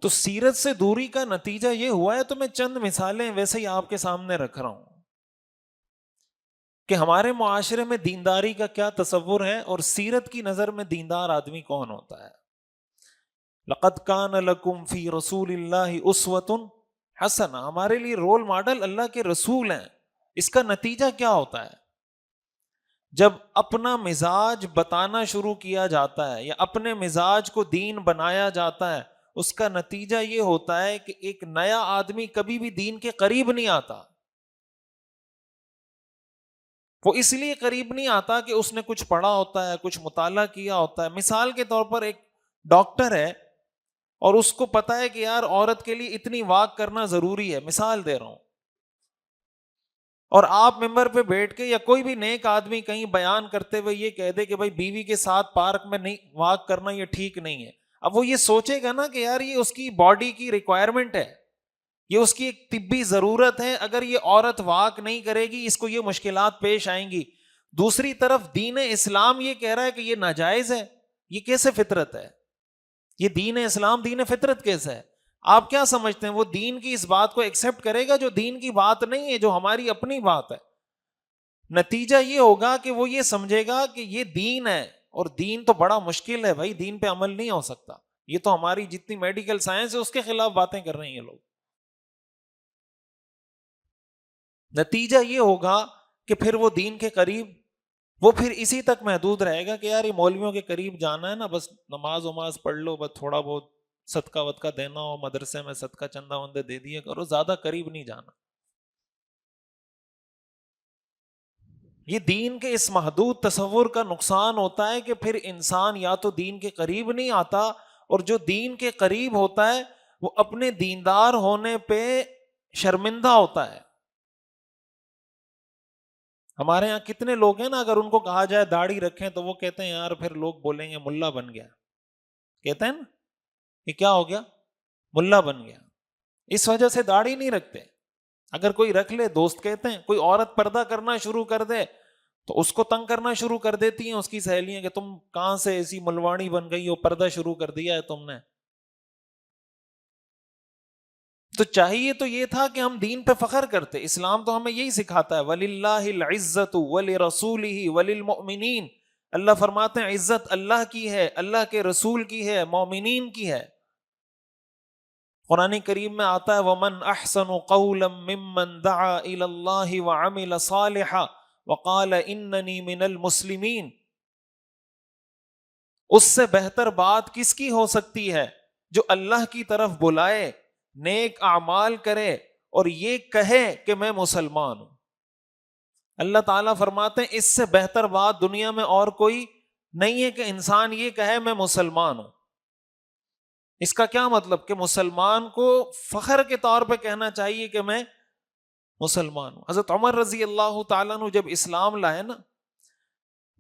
تو سیرت سے دوری کا نتیجہ یہ ہوا ہے، تو میں چند مثالیں ویسے ہی آپ کے سامنے رکھ رہا ہوں کہ ہمارے معاشرے میں دینداری کا کیا تصور ہے اور سیرت کی نظر میں دیندار آدمی کون ہوتا ہے۔ لقد کان لکم فی رسول اللہ اسوۃ حسنہ، ہمارے لیے رول ماڈل اللہ کے رسول ہیں۔ اس کا نتیجہ کیا ہوتا ہے؟ جب اپنا مزاج بتانا شروع کیا جاتا ہے یا اپنے مزاج کو دین بنایا جاتا ہے، اس کا نتیجہ یہ ہوتا ہے کہ ایک نیا آدمی کبھی بھی دین کے قریب نہیں آتا۔ وہ اس لیے قریب نہیں آتا کہ اس نے کچھ پڑھا ہوتا ہے، کچھ مطالعہ کیا ہوتا ہے۔ مثال کے طور پر ایک ڈاکٹر ہے اور اس کو پتا ہے کہ یار عورت کے لیے اتنی واک کرنا ضروری ہے، مثال دے رہا ہوں، اور آپ ممبر پہ بیٹھ کے یا کوئی بھی نیک آدمی کہیں بیان کرتے ہوئے یہ کہہ دے کہ بھائی بیوی کے ساتھ پارک میں نہیں واک کرنا، یہ ٹھیک نہیں ہے، اب وہ یہ سوچے گا نا کہ یار یہ اس کی باڈی کی ریکوائرمنٹ ہے، یہ اس کی ایک طبی ضرورت ہے، اگر یہ عورت واک نہیں کرے گی اس کو یہ مشکلات پیش آئیں گی۔ دوسری طرف دین اسلام یہ کہہ رہا ہے کہ یہ ناجائز ہے، یہ کیسے فطرت ہے؟ یہ دین اسلام دین فطرت کیسے ہے؟ آپ کیا سمجھتے ہیں وہ دین کی اس بات کو ایکسپٹ کرے گا جو دین کی بات نہیں ہے، جو ہماری اپنی بات ہے؟ نتیجہ یہ ہوگا کہ وہ یہ سمجھے گا کہ یہ دین ہے، اور دین تو بڑا مشکل ہے بھائی، دین پہ عمل نہیں ہو سکتا، یہ تو ہماری جتنی میڈیکل سائنس ہے اس کے خلاف باتیں کر رہے ہیں یہ لوگ۔ نتیجہ یہ ہوگا کہ پھر وہ دین کے قریب، وہ پھر اسی تک محدود رہے گا کہ یار یہ مولویوں کے قریب جانا ہے نا، بس نماز وماز پڑھ لو، بس تھوڑا بہت صدقہ ودقہ دینا ہو مدرسے میں صدقہ چندہ وندے دے دیا کرو، زیادہ قریب نہیں جانا۔ یہ دین کے اس محدود تصور کا نقصان ہوتا ہے کہ پھر انسان یا تو دین کے قریب نہیں آتا، اور جو دین کے قریب ہوتا ہے وہ اپنے دیندار ہونے پہ شرمندہ ہوتا ہے۔ ہمارے یہاں کتنے لوگ ہیں نا، اگر ان کو کہا جائے داڑھی رکھیں تو وہ کہتے ہیں یار پھر لوگ بولیں گے ملا بن گیا، کہتے ہیں نا کہ کیا ہو گیا، ملا بن گیا، اس وجہ سے داڑھی نہیں رکھتے۔ اگر کوئی رکھ لے، دوست کہتے ہیں، کوئی عورت پردہ کرنا شروع کر دے تو اس کو تنگ کرنا شروع کر دیتی ہیں اس کی سہیلیاں کہ تم کہاں سے ایسی ملوانی بن گئی ہو، پردہ شروع کر دیا ہے تم نے۔ تو چاہیے تو یہ تھا کہ ہم دین پہ فخر کرتے، اسلام تو ہمیں یہی سکھاتا ہے، وَلِلَّهِ الْعِزَّةُ وَلِرَسُولِهِ وَلِلْمُؤْمِنِينَ، اللہ فرماتے ہیں عزت اللہ کی ہے، اللہ کے رسول کی ہے، مومنین کی ہے۔ قرآن کریم میں آتا ہے وَمَنْ أَحْسَنُ قَوْلًا مِّمَّنْ دَعَا إِلَى اللَّهِ وَعَمِلَ صَالِحًا وَقَالَ إِنَّنِي مِنَ الْمُسْلِمِينَ، اس سے بہتر بات کس کی ہو سکتی ہے جو اللہ کی طرف بلائے، نیک اعمال کرے اور یہ کہے کہ میں مسلمان ہوں۔ اللہ تعالیٰ فرماتے ہیں اس سے بہتر بات دنیا میں اور کوئی نہیں ہے کہ انسان یہ کہے میں مسلمان ہوں۔ اس کا کیا مطلب کہ مسلمان کو فخر کے طور پہ کہنا چاہیے کہ میں مسلمان ہوں۔ حضرت عمر رضی اللہ تعالیٰ عنہ جب اسلام لائے نا،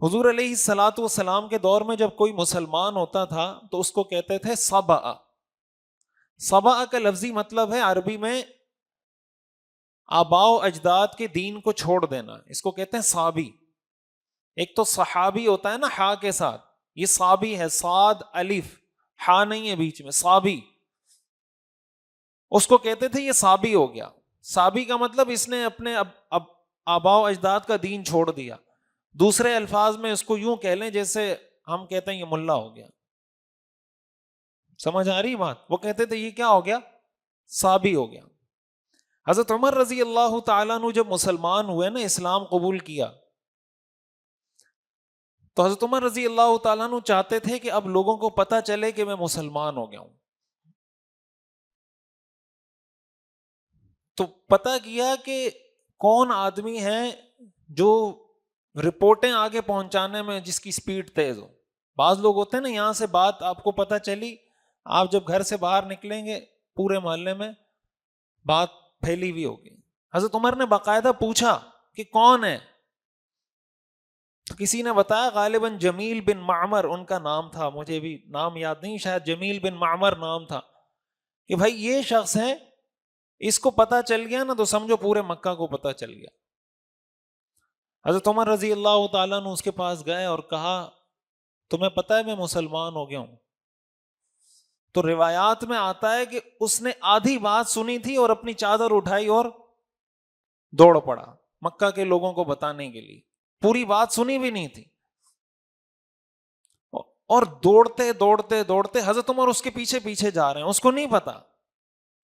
حضور علیہ الصلوۃ والسلام کے دور میں جب کوئی مسلمان ہوتا تھا تو اس کو کہتے تھے صبا۔ صبا کا لفظی مطلب ہے عربی میں آباء و اجداد کے دین کو چھوڑ دینا، اس کو کہتے ہیں صابی۔ ایک تو صحابی ہوتا ہے نا ہا کے ساتھ، یہ صابی ہے، صاد الف ہا نہیں ہے بیچ میں، صابی، اس کو کہتے تھے یہ صابی ہو گیا۔ صابی کا مطلب اس نے اپنے آباء و اجداد کا دین چھوڑ دیا۔ دوسرے الفاظ میں اس کو یوں کہہ لیں جیسے ہم کہتے ہیں یہ ملا ہو گیا۔ سمجھ آ رہی بات؟ وہ کہتے تھے یہ کیا ہو گیا، صابی ہو گیا۔ حضرت عمر رضی اللہ تعالیٰ عنہ جب مسلمان ہوئے نا، اسلام قبول کیا، تو حضرت عمر رضی اللہ تعالیٰ عنہ چاہتے تھے کہ اب لوگوں کو پتہ چلے کہ میں مسلمان ہو گیا ہوں۔ تو پتہ کیا کہ کون آدمی ہے جو رپورٹیں آگے پہنچانے میں جس کی سپیڈ تیز ہو۔ بعض لوگ ہوتے ہیں نا، یہاں سے بات آپ کو پتہ چلی، آپ جب گھر سے باہر نکلیں گے پورے محلے میں بات پھیلی ہوئی ہوگی۔ حضرت عمر نے باقاعدہ پوچھا کہ کون ہے، تو کسی نے بتایا غالباً جمیل بن معمر ان کا نام تھا، مجھے بھی نام یاد نہیں، شاید جمیل بن معمر نام تھا، کہ بھائی یہ شخص ہے، اس کو پتہ چل گیا نا تو سمجھو پورے مکہ کو پتہ چل گیا۔ حضرت عمر رضی اللہ تعالیٰ نے اس کے پاس گئے اور کہا تمہیں پتہ ہے میں مسلمان ہو گیا ہوں؟ تو روایات میں آتا ہے کہ اس نے آدھی بات سنی تھی اور اپنی چادر اٹھائی اور دوڑ پڑا مکہ کے لوگوں کو بتانے کے لیے، پوری بات سنی بھی نہیں تھی، اور دوڑتے دوڑتے دوڑتے حضرت عمر اس کے پیچھے پیچھے جا رہے ہیں، اس کو نہیں پتا،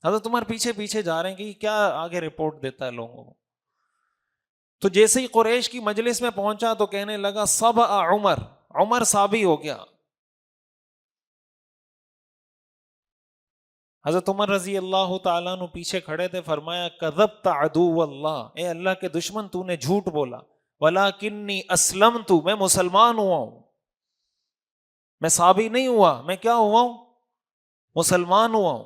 حضرت عمر پیچھے پیچھے جا رہے ہیں کہ یہ کیا آگے رپورٹ دیتا ہے لوگوں کو۔ تو جیسے ہی قریش کی مجلس میں پہنچا تو کہنے لگا سبع عمر، عمر صابی ہو گیا۔ حضرت عمر رضی اللہ تعالیٰ عنہ پیچھے کھڑے تھے، فرمایا کذبت عدو اللہ، اے اللہ کے دشمن تو نے جھوٹ بولا، ولکنی اسلمت، میں مسلمان ہوا ہوں، میں صابی نہیں ہوا، میں کیا ہوا ہوں؟ مسلمان ہوا ہوں۔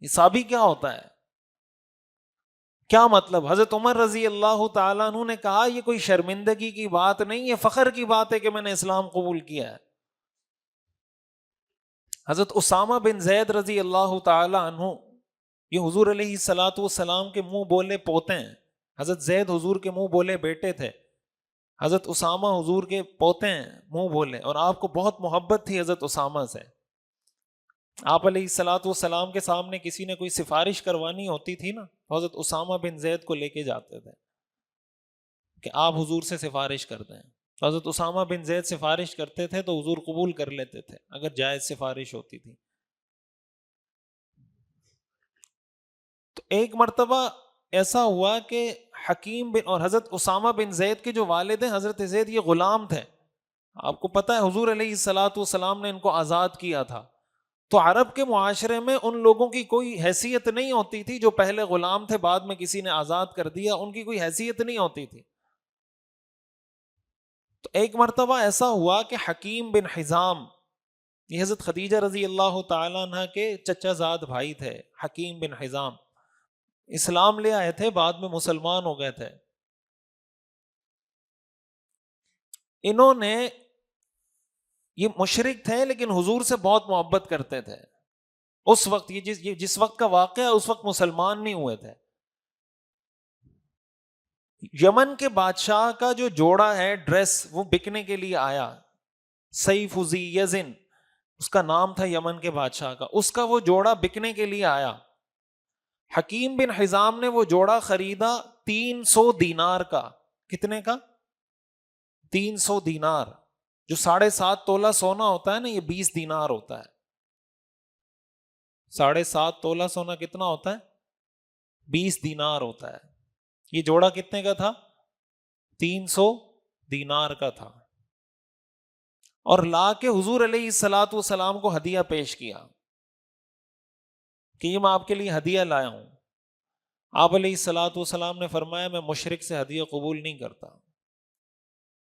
یہ صابی کیا ہوتا ہے؟ کیا مطلب؟ حضرت عمر رضی اللہ تعالیٰ عنہ نے کہا یہ کوئی شرمندگی کی بات نہیں، یہ فخر کی بات ہے کہ میں نے اسلام قبول کیا ہے۔ حضرت اسامہ بن زید رضی اللہ تعالی عنہ، یہ حضور علیہ الصلوۃ والسلام کے منہ بولے پوتے ہیں، حضرت زید حضور کے منہ بولے بیٹے تھے، حضرت اسامہ حضور کے پوتے ہیں منہ بولے، اور آپ کو بہت محبت تھی حضرت اسامہ سے۔ آپ علیہ الصلوۃ والسلام کے سامنے کسی نے کوئی سفارش کروانی ہوتی تھی نا، تو حضرت اسامہ بن زید کو لے کے جاتے تھے کہ آپ حضور سے سفارش کر دیں۔ تو حضرت اسامہ بن زید سفارش کرتے تھے تو حضور قبول کر لیتے تھے اگر جائز سفارش ہوتی تھی۔ تو ایک مرتبہ ایسا ہوا کہ حکیم بن، اور حضرت اسامہ بن زید کے جو والد ہیں حضرت زید، یہ غلام تھے، آپ کو پتہ ہے حضور علیہ الصلوۃ والسلام نے ان کو آزاد کیا تھا۔ تو عرب کے معاشرے میں ان لوگوں کی کوئی حیثیت نہیں ہوتی تھی جو پہلے غلام تھے بعد میں کسی نے آزاد کر دیا، ان کی کوئی حیثیت نہیں ہوتی تھی۔ تو ایک مرتبہ ایسا ہوا کہ حکیم بن حزام، یہ حضرت خدیجہ رضی اللہ تعالیٰ عنہ کے چچا زاد بھائی تھے، حکیم بن حزام اسلام لے آئے تھے، بعد میں مسلمان ہو گئے تھے۔ انہوں نے، یہ مشرک تھے لیکن حضور سے بہت محبت کرتے تھے اس وقت، یہ جس وقت کا واقعہ ہے اس وقت مسلمان نہیں ہوئے تھے۔ یمن کے بادشاہ کا جو جوڑا ہے ڈریس وہ بکنے کے لیے آیا، سیف ذی یزن اس کا نام تھا یمن کے بادشاہ کا، اس کا وہ جوڑا بکنے کے لیے آیا۔ حکیم بن حزام نے وہ جوڑا خریدا 300 دینار کا۔ کتنے کا؟ 300 دینار، جو 7.5 تولہ سونا ہوتا ہے نا، یہ 20 دینار ہوتا ہے۔ 7.5 تولہ سونا کتنا ہوتا ہے؟ 20 دینار ہوتا ہے۔ یہ جوڑا کتنے کا تھا؟ 300 دینار کا تھا، اور لا کے حضور علیہ الصلوۃ والسلام کو ہدیہ پیش کیا کہ یہ میں آپ کے لیے ہدیہ لایا ہوں۔ آپ علیہ الصلوۃ والسلام نے فرمایا میں مشرک سے ہدیہ قبول نہیں کرتا،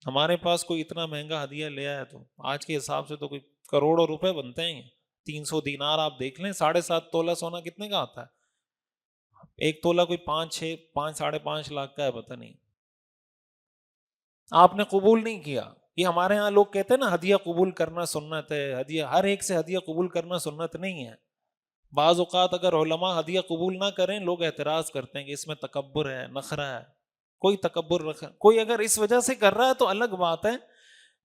ہمارے پاس کوئی اتنا مہنگا ہدیہ لے آیا تو آج کے حساب سے تو کوئی کروڑوں روپے بنتے ہیں۔ 300 دینار آپ دیکھ لیں، 7.5 تولہ سونا کتنے کا آتا ہے؟ ایک تولہ کوئی 5-6-5-5.5 لاکھ کا ہے، پتہ نہیں۔ آپ نے قبول نہیں کیا۔ یہ ہمارے ہاں لوگ کہتے ہیں نا ہدیہ قبول کرنا سنت ہے، ہدیہ ہر ایک سے ہدیہ قبول کرنا سنت نہیں ہے۔ بعض اوقات اگر علماء ہدیہ قبول نہ کریں لوگ اعتراض کرتے ہیں کہ اس میں تکبر ہے، نخرہ ہے۔ کوئی تکبر کوئی اگر اس وجہ سے کر رہا ہے تو الگ بات ہے،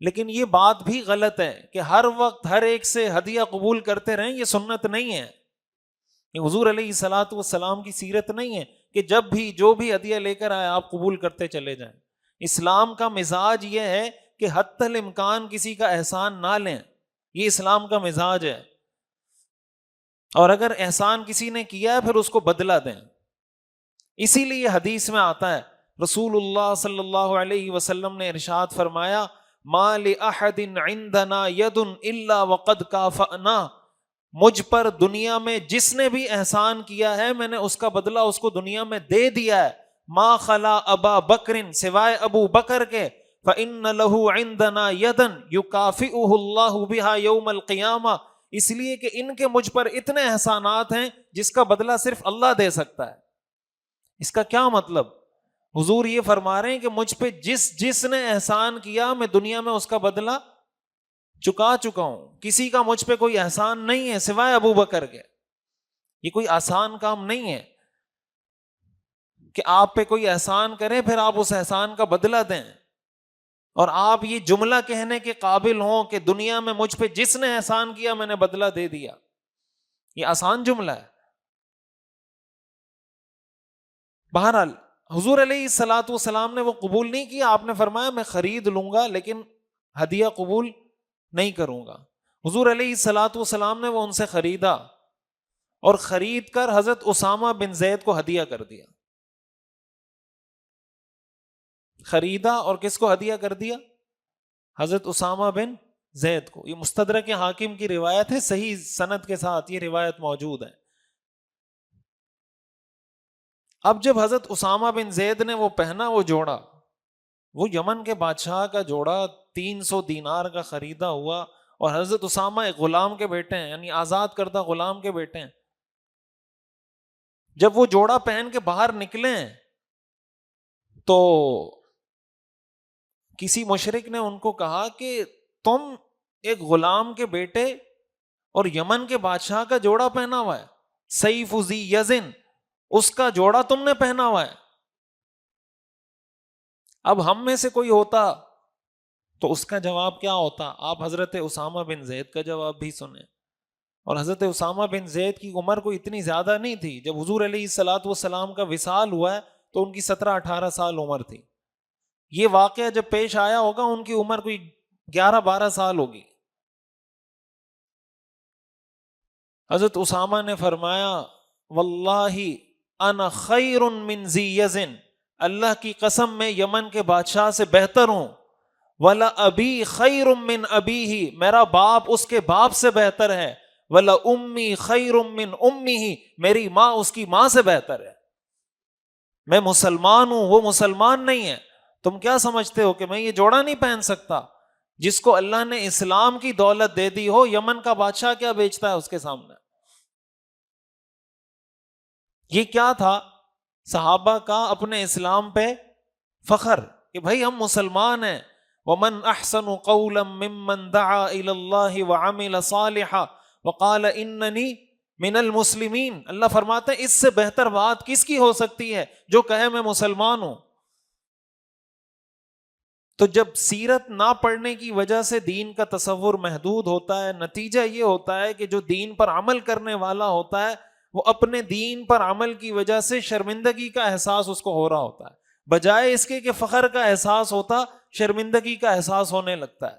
لیکن یہ بات بھی غلط ہے کہ ہر وقت ہر ایک سے ہدیہ قبول کرتے رہیں، یہ سنت نہیں ہے، یہ حضور علیہ الصلوۃ والسلام کی سیرت نہیں ہے کہ جب بھی جو بھی ہدیہ لے کر آئے آپ قبول کرتے چلے جائیں۔ اسلام کا مزاج یہ ہے کہ حتی الامکان کسی کا احسان نہ لیں، یہ اسلام کا مزاج ہے، اور اگر احسان کسی نے کیا ہے پھر اس کو بدلہ دیں۔ اسی لیے حدیث میں آتا ہے، رسول اللہ صلی اللہ علیہ وسلم نے ارشاد فرمایا ما لأحد عندنا ید الا وقد کافأنا، مجھ پر دنیا میں جس نے بھی احسان کیا ہے میں نے اس کا بدلہ اس کو دنیا میں دے دیا ہے، ما خلا ابا بکر، سوائے ابو بکر کے، فإن له عندنا یدا یکافئہ اللہ بہا یوم القیامہ، اس لیے کہ ان کے مجھ پر اتنے احسانات ہیں جس کا بدلہ صرف اللہ دے سکتا ہے۔ اس کا کیا مطلب؟ حضور یہ فرما رہے ہیں کہ مجھ پہ جس نے احسان کیا میں دنیا میں اس کا بدلہ چکا چکا ہوں، کسی کا مجھ پہ کوئی احسان نہیں ہے سوائے ابو بکر کے۔ یہ کوئی آسان کام نہیں ہے کہ آپ پہ کوئی احسان کرے پھر آپ اس احسان کا بدلہ دیں، اور آپ یہ جملہ کہنے کے قابل ہوں کہ دنیا میں مجھ پہ جس نے احسان کیا میں نے بدلہ دے دیا۔ یہ آسان جملہ ہے. بہرحال حضور علیہ الصلوۃ والسلام نے وہ قبول نہیں کیا. آپ نے فرمایا میں خرید لوں گا لیکن ہدیہ قبول نہیں کروں گا. حضور علیہ الصلوۃ والسلام نے وہ ان سے خریدا اور خرید کر حضرت اسامہ بن زید کو ہدیہ کر دیا. خریدا اور کس کو ہدیہ کر دیا؟ حضرت اسامہ بن زید کو. یہ مستدرک حاکم کی روایت ہے، صحیح سند کے ساتھ یہ روایت موجود ہے. اب جب حضرت اسامہ بن زید نے وہ پہنا، وہ جوڑا، وہ یمن کے بادشاہ کا جوڑا 300 دینار کا خریدا ہوا، اور حضرت اسامہ ایک غلام کے بیٹے ہیں، یعنی آزاد کردہ غلام کے بیٹے ہیں. جب وہ جوڑا پہن کے باہر نکلے تو کسی مشرک نے ان کو کہا کہ تم ایک غلام کے بیٹے اور یمن کے بادشاہ کا جوڑا پہنا ہوا ہے، سیف ذی یزن، اس کا جوڑا تم نے پہنا ہوا ہے. اب ہم میں سے کوئی ہوتا تو اس کا جواب کیا ہوتا؟ آپ حضرت اسامہ بن زید کا جواب بھی سنیں. اور حضرت اسامہ بن زید کی عمر کوئی اتنی زیادہ نہیں تھی. جب حضور علیہ الصلوۃ والسلام کا وصال ہوا ہے تو ان کی 17-18 سال عمر تھی. یہ واقعہ جب پیش آیا ہوگا ان کی عمر کوئی 11-12 سال ہوگی. حضرت اسامہ نے فرمایا واللہ انا خیر من ذی یزن، اللہ کی قسم میں یمن کے بادشاہ سے بہتر ہوں. ولا ابی خیر من ابیہ، میرا باپ اس کے باپ سے بہتر ہے. ولا امی خیر من امیہ، میری ماں اس کی ماں سے بہتر ہے. میں مسلمان ہوں، وہ مسلمان نہیں ہے. تم کیا سمجھتے ہو کہ میں یہ جوڑا نہیں پہن سکتا؟ جس کو اللہ نے اسلام کی دولت دے دی ہو، یمن کا بادشاہ کیا بیچتا ہے اس کے سامنے؟ یہ کیا تھا؟ صحابہ کا اپنے اسلام پہ فخر کہ بھائی ہم مسلمان ہیں. وَمَنْ أَحْسَنُ قَوْلًا مِّمَّنْ دَعَا إِلَى اللَّهِ وَعَمِلَ صَالِحًا وَقَالَ إِنَّنِي مِنَ الْمُسْلِمِينَ. اللہ فرماتے ہیں اس سے بہتر بات کس کی ہو سکتی ہے جو کہے میں مسلمان ہوں. تو جب سیرت نہ پڑھنے کی وجہ سے دین کا تصور محدود ہوتا ہے، نتیجہ یہ ہوتا ہے کہ جو دین پر عمل کرنے والا ہوتا ہے وہ اپنے دین پر عمل کی وجہ سے شرمندگی کا احساس اس کو ہو رہا ہوتا ہے، بجائے اس کے کہ فخر کا احساس ہوتا، شرمندگی کا احساس ہونے لگتا ہے.